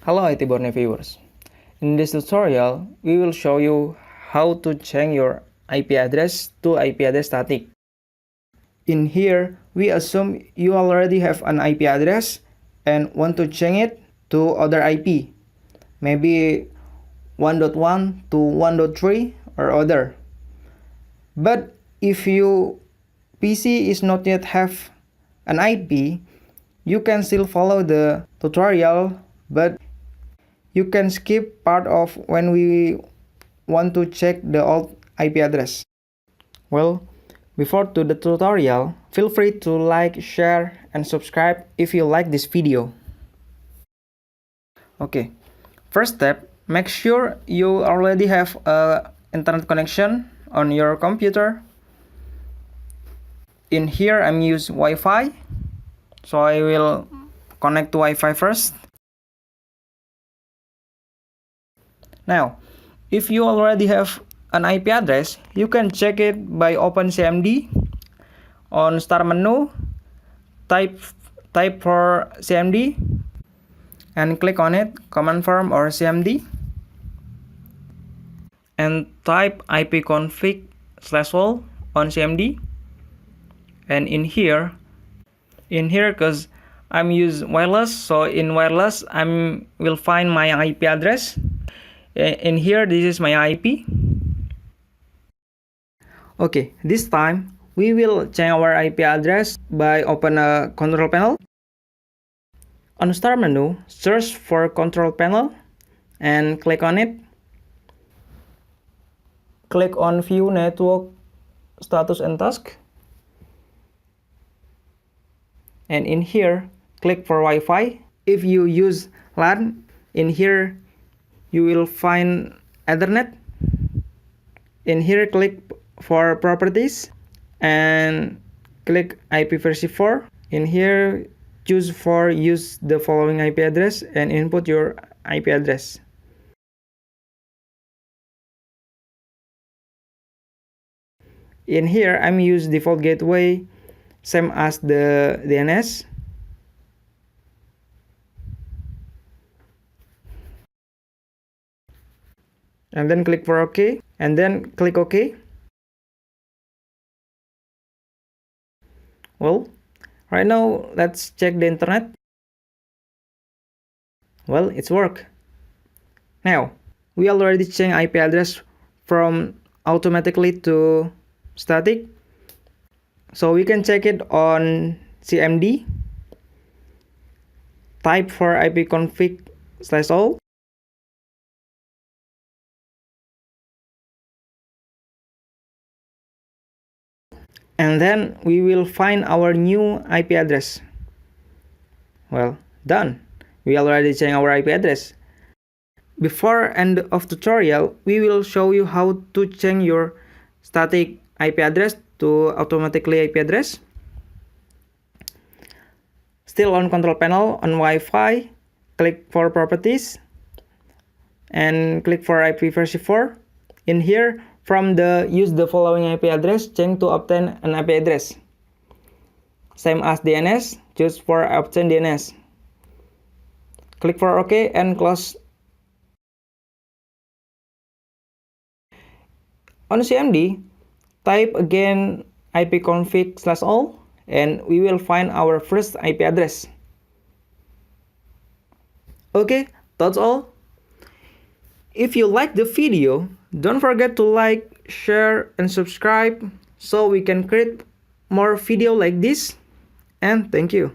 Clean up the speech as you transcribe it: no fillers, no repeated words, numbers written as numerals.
Hello IT Borne viewers. In this tutorial, we will show you how to change your IP address to IP address static. In here, we assume you already have an IP address and want to change it to other IP, maybe 1.1 to 1.3 or other. But if your PC is not yet have an IP, you can still follow the tutorial, but you can skip part of when we want to check the old IP address. Well, before to the tutorial, feel free to like, share, and subscribe if you like this video. Okay, first step, make sure you already have a internet connection on your computer. In here, I'm using Wi-Fi, so I will connect to Wi-Fi first. Now, if you already have an IP address, you can check it by open CMD. On start menu, type for CMD and click on it, confirm or CMD, and type ipconfig/all on CMD. And in here, because I'm using wireless, so in wireless I will find my IP address. In here, this is my IP. Okay, this time we will change our IP address by open a control panel. On start menu, search for control panel and click on it. Click on view network status and task. And in here, click for Wi-Fi. If you use LAN, in here you will find Ethernet. In here, click for properties and click IPv4. In here, choose for use the following IP address and input your IP address. In here, I'm use default gateway, same as the DNS. And then click for OK, and then click OK. Well, right now let's check the internet. Well, it's work. Now, we already changed IP address from automatically to static. So we can check it on CMD. Type for ipconfig/all. And then we will find our new IP address. Well, done. We already changed our IP address. Before end of tutorial, we will show you how to change your static IP address to automatically IP address. Still on control panel on Wi-Fi, click for properties and click for IPv4. In here, from the use the following IP address, change to obtain an IP address. Same as DNS, choose for obtain DNS. Click for OK and close. On CMD, type again ipconfig/all and we will find our first IP address. Okay, that's all. If you like the video, don't forget to like, share, and subscribe so we can create more video like this. And thank you.